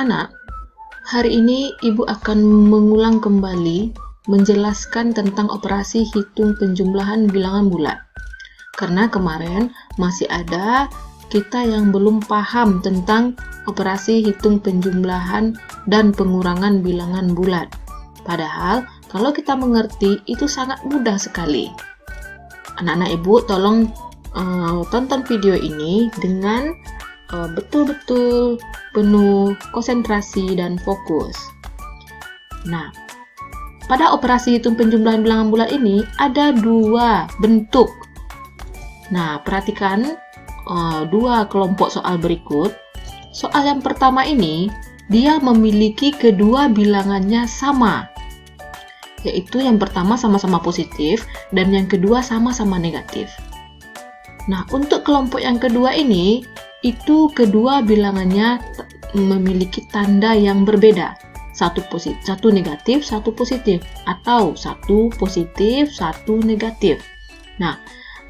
Anak-anak, hari ini Ibu akan mengulang kembali menjelaskan tentang operasi hitung penjumlahan bilangan bulat. Karena kemarin masih ada kita yang belum paham tentang operasi hitung penjumlahan dan pengurangan bilangan bulat. Padahal kalau kita mengerti itu sangat mudah sekali. Anak-anak Ibu tolong tonton video ini dengan betul-betul penuh konsentrasi dan fokus. Nah, pada operasi hitung penjumlahan bilangan bulat ini ada dua bentuk. Nah, perhatikan dua kelompok soal berikut. Soal yang pertama ini, dia memiliki kedua bilangannya sama. Yaitu yang pertama sama-sama positif dan yang kedua sama-sama negatif. Nah, untuk kelompok yang kedua ini, itu kedua bilangannya memiliki tanda yang berbeda. Satu negatif, satu positif, atau satu positif, satu negatif. Nah,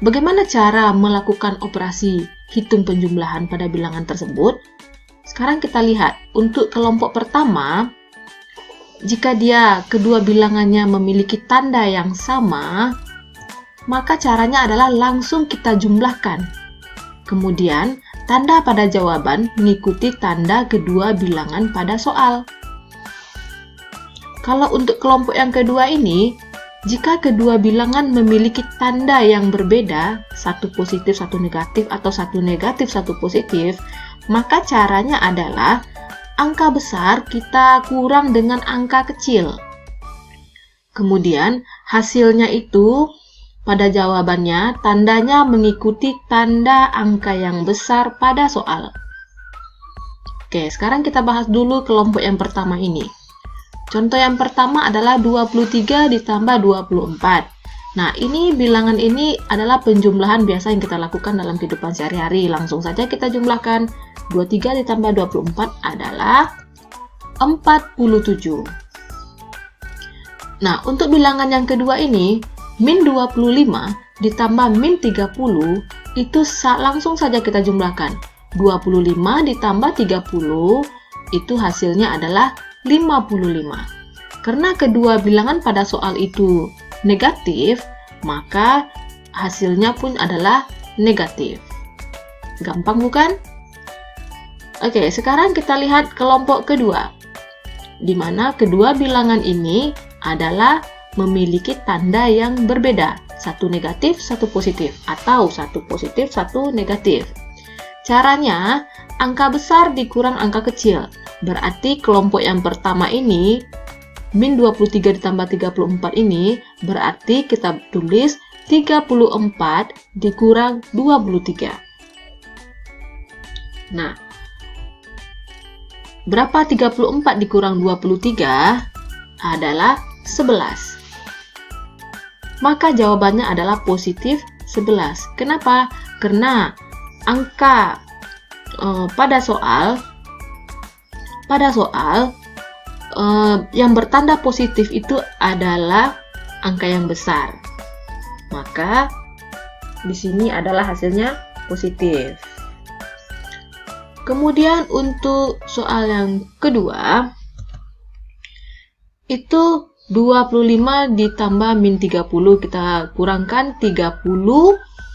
bagaimana cara melakukan operasi hitung penjumlahan pada bilangan tersebut? Sekarang kita lihat, untuk kelompok pertama, jika dia kedua bilangannya memiliki tanda yang sama, maka caranya adalah langsung kita jumlahkan. Kemudian, tanda pada jawaban mengikuti tanda kedua bilangan pada soal. Kalau untuk kelompok yang kedua ini, jika kedua bilangan memiliki tanda yang berbeda, satu positif, satu negatif, atau satu negatif, satu positif, maka caranya adalah angka besar kita kurang dengan angka kecil. Kemudian, hasilnya itu pada jawabannya, tandanya mengikuti tanda angka yang besar pada soal. Oke, sekarang kita bahas dulu kelompok yang pertama ini. Contoh yang pertama adalah 23 ditambah 24. Nah, bilangan ini adalah penjumlahan biasa yang kita lakukan dalam kehidupan sehari-hari. Langsung saja kita jumlahkan. 23 ditambah 24 adalah 47. Nah, untuk bilangan yang kedua ini, min 25 ditambah min 30 itu langsung saja kita jumlahkan. 25 ditambah 30 itu hasilnya adalah 55. Karena kedua bilangan pada soal itu negatif, maka hasilnya pun adalah negatif. Gampang bukan? Oke, sekarang kita lihat kelompok kedua, di mana kedua bilangan ini adalah memiliki tanda yang berbeda, satu negatif, satu positif, atau satu positif, satu negatif. Caranya, angka besar dikurang angka kecil. Berarti kelompok yang pertama ini, min 23 ditambah 34 ini, berarti kita tulis 34 dikurang 23. Nah, berapa 34 dikurang 23? Adalah 11. Maka jawabannya adalah positif 11. Kenapa? Karena angka pada soal yang bertanda positif itu adalah angka yang besar. Maka di sini adalah hasilnya positif. Kemudian untuk soal yang kedua, itu 25 ditambah min 30, kita kurangkan 30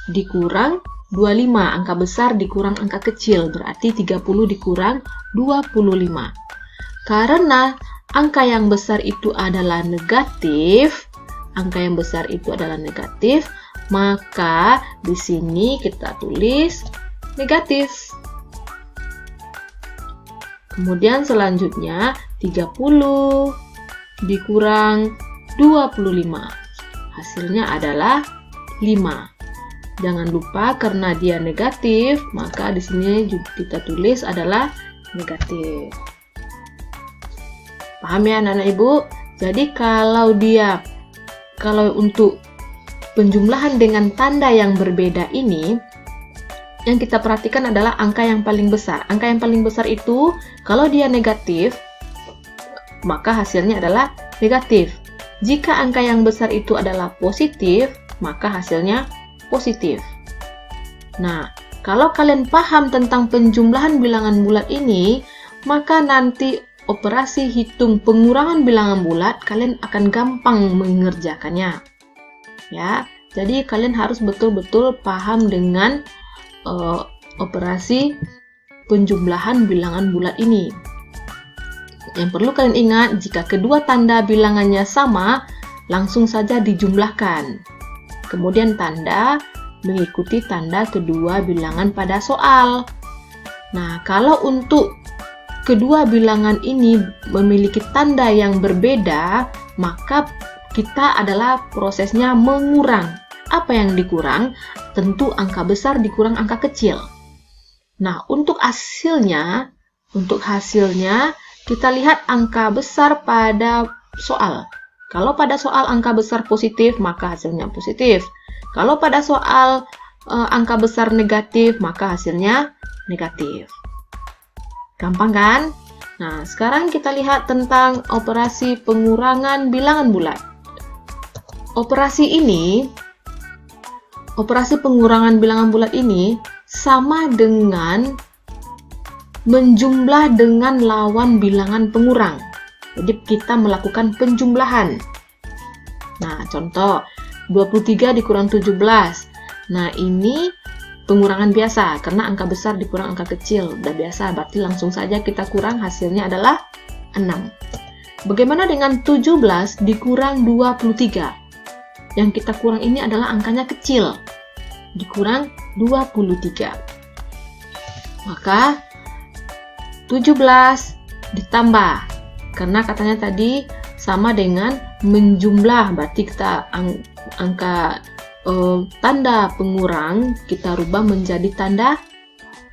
dikurang 25, angka besar dikurang angka kecil, berarti 30 dikurang 25. Karena angka yang besar itu adalah negatif, maka di sini kita tulis negatif. Kemudian selanjutnya 30 dikurang 25. Hasilnya adalah 5. Jangan lupa karena dia negatif, maka di sini kita tulis adalah negatif. Paham ya anak-anak Ibu? Jadi kalau untuk penjumlahan dengan tanda yang berbeda ini, yang kita perhatikan adalah angka yang paling besar. Angka yang paling besar itu kalau dia negatif, maka hasilnya adalah negatif. Jika angka yang besar itu adalah positif, maka hasilnya positif. Nah, kalau kalian paham tentang penjumlahan bilangan bulat ini, maka nanti operasi hitung pengurangan bilangan bulat kalian akan gampang mengerjakannya. Ya, jadi kalian harus betul-betul paham dengan operasi penjumlahan bilangan bulat ini. Yang perlu kalian ingat, jika kedua tanda bilangannya sama, langsung saja dijumlahkan. Kemudian tanda mengikuti tanda kedua bilangan pada soal. Nah, kalau untuk kedua bilangan ini memiliki tanda yang berbeda, maka kita adalah prosesnya mengurang. Apa yang dikurang? Tentu angka besar dikurang angka kecil. Nah, untuk hasilnya kita lihat angka besar pada soal. Kalau pada soal angka besar positif, maka hasilnya positif. Kalau pada soal angka besar negatif, maka hasilnya negatif. Gampang kan? Nah, sekarang kita lihat tentang operasi pengurangan bilangan bulat. Operasi pengurangan bilangan bulat ini sama dengan menjumlah dengan lawan bilangan pengurang. Jadi kita melakukan penjumlahan. Nah, contoh 23 dikurang 17. Nah, ini pengurangan biasa karena angka besar dikurang angka kecil. Udah biasa, berarti langsung saja kita kurang, hasilnya adalah 6. Bagaimana dengan 17 dikurang 23? Yang kita kurang ini adalah angkanya kecil. Dikurang 23. Maka 17 ditambah. Karena katanya tadi sama dengan menjumlah, berarti kita angka tanda pengurang kita rubah menjadi tanda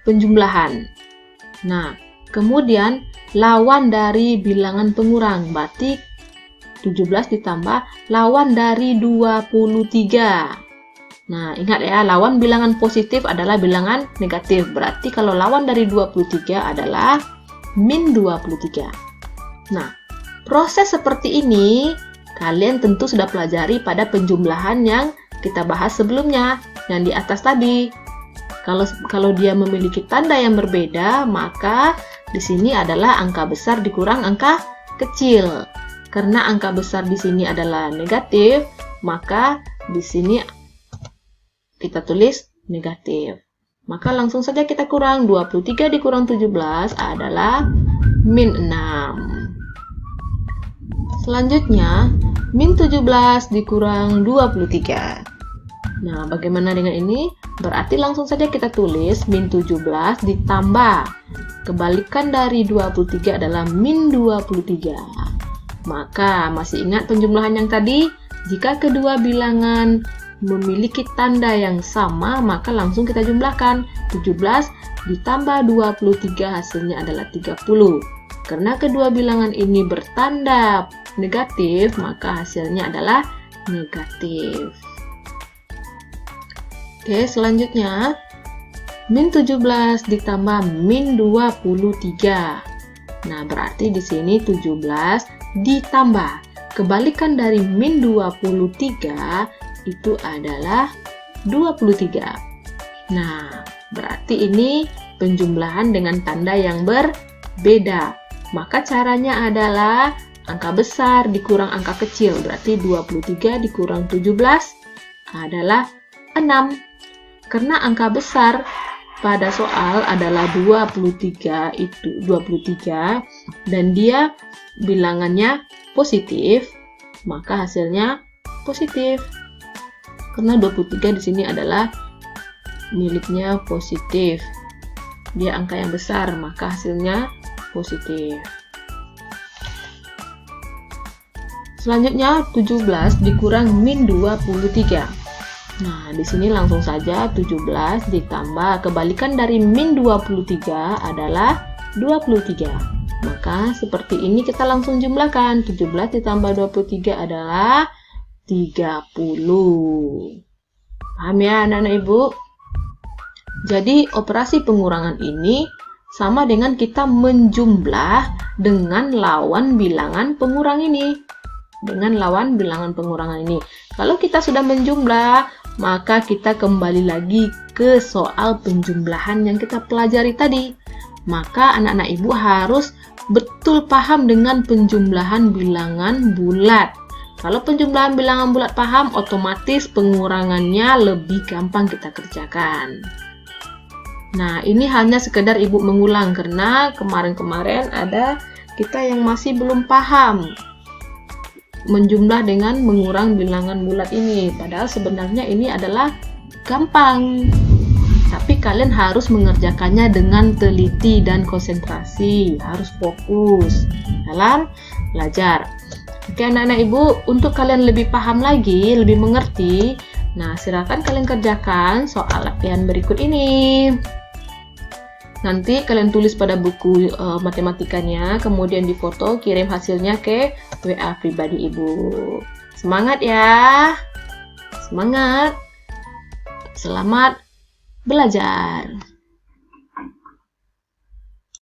penjumlahan. Nah, kemudian lawan dari bilangan pengurang, berarti 17 ditambah lawan dari 23. Nah, ingat ya, lawan bilangan positif adalah bilangan negatif. Berarti kalau lawan dari 23 adalah min 23. Nah, proses seperti ini kalian tentu sudah pelajari pada penjumlahan yang kita bahas sebelumnya, yang di atas tadi. Kalau dia memiliki tanda yang berbeda, maka di sini adalah angka besar dikurang angka kecil. Karena angka besar di sini adalah negatif, maka di sini kita tulis negatif. Maka langsung saja kita kurang. 23 dikurang 17 adalah min 6. Selanjutnya, min 17 dikurang 23. Nah, bagaimana dengan ini? Berarti langsung saja kita tulis min 17 ditambah. Kebalikan dari 23 adalah min 23. Maka, masih ingat penjumlahan yang tadi? Jika kedua bilangan memiliki tanda yang sama, maka langsung kita jumlahkan. 17 ditambah 23 hasilnya adalah 30. Karena kedua bilangan ini bertanda negatif, maka hasilnya adalah negatif. Oke, selanjutnya min 17 ditambah min 23. Nah, berarti di sini 17 ditambah. Kebalikan dari min 23 itu adalah 23. Nah, berarti ini penjumlahan dengan tanda yang berbeda. Maka caranya adalah angka besar dikurang angka kecil. Berarti 23 dikurang 17 adalah 6. Karena angka besar pada soal adalah 23 dan dia bilangannya positif, maka hasilnya positif. Karena 23 di sini adalah miliknya positif. Dia angka yang besar, maka hasilnya positif. Selanjutnya 17 dikurang min 23. Nah, di sini langsung saja 17 ditambah kebalikan dari min 23 adalah 23. Maka seperti ini kita langsung jumlahkan. 17 ditambah 23 adalah 30. Paham ya anak-anak ibu? Jadi operasi pengurangan ini sama dengan kita menjumlah dengan lawan bilangan pengurang ini. Kalau kita sudah menjumlah, maka kita kembali lagi ke soal penjumlahan yang kita pelajari tadi. maka anak-anak ibu harus betul paham dengan penjumlahan bilangan bulat. Kalau penjumlahan bilangan bulat paham, otomatis pengurangannya lebih gampang kita kerjakan. Nah, ini hanya sekedar ibu mengulang karena kemarin-kemarin ada kita yang masih belum paham menjumlah dengan mengurang bilangan bulat ini. Padahal sebenarnya ini adalah gampang. Tapi kalian harus mengerjakannya dengan teliti dan konsentrasi, harus fokus dalam belajar. Oke anak-anak ibu, untuk kalian lebih paham lagi, lebih mengerti, nah silakan kalian kerjakan soal latihan berikut ini. Nanti kalian tulis pada buku matematikanya, kemudian difoto, kirim hasilnya ke WA pribadi ibu. Semangat ya, semangat, selamat belajar.